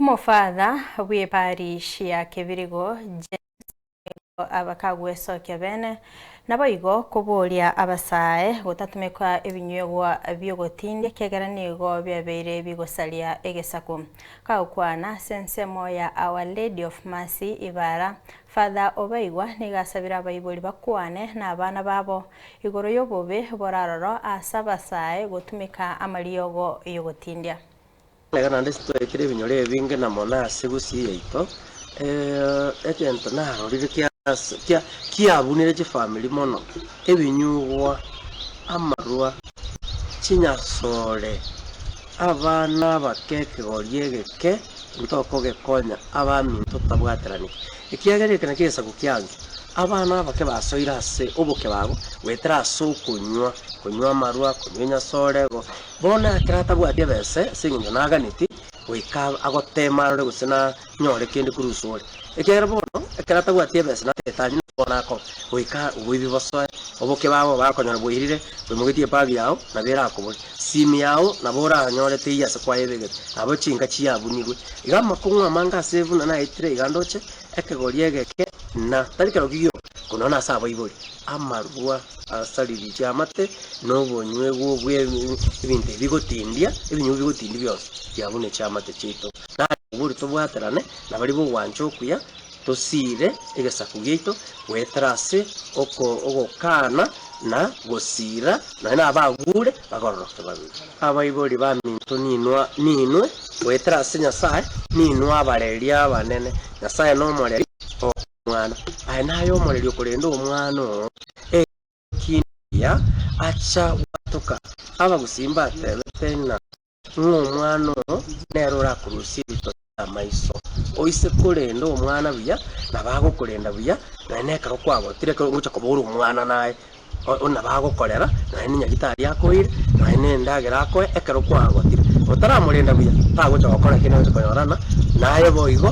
Omofadha bw'eparish ya Kibirigo abakagwesokia bene naboigo kuburia abasae gutatumikwa ebinywegwa byogotindia kegeranigo byabeire bigosalia egesaku kaukwana sensemo ya Our Lady of Mercy Ibara Father Obaigwa nigasabira abaibori bakwane na abana babo igoro yobobe boraroro asabasae gutumika amariogo yogotindia Legana ndisto ekire binyore binge na mona segusi yeito egento na rorire kia abunire je family mono ebinyugwa amarua chinyasore abana bakeke goriegeke ntoko gekonya abami tutabwaterani ikiagere kana kesa kukyange abana bake basoira ase oboke babo wetera so kunywa amarua kunywa sore go bona kirata bwate bese singinyo naganiti wika agotema rore gusena nyore kindi kurusore ekera bono kirata bwate bese na tetanyi bona ko wika ubibi bosoe oboke babo bakonyora bwirire bwemugitie pagi yao na bera akobori simi yao na bora nyore tiya se kwa yebege abo chinga chiyabunigwe igama kunwa manga save na itre igandoche ekegoriegeke na tarikero giyo kunona saba ibori amarua asaliri cyamate nobonywe bwe ibinte bigotindia ebinyu bigotindia byose byabune cyamate cyito na uburi tobwaterane na bari bo wancho kuya tosire egesaku gito wetrase okokana na gosira na abagure bagororoke babiri abaibori baminto ninwe wetrase nyasaye ninwa abareria abanene nyasaye no moreri mwana nayo moreri okorenda omwana ya acha watoka aba gusimba tebetena umwana nerora kurusirito amaiso oise kurenda omwana biya nabago kurenda biya naneka kwabo tireka gucha kubura omwana naye ona bago korera nani nyagitari yakoire nani ndagera ko ekero kwabo tire otaramurenda biya tagocha gukora kino konyarana naye boigo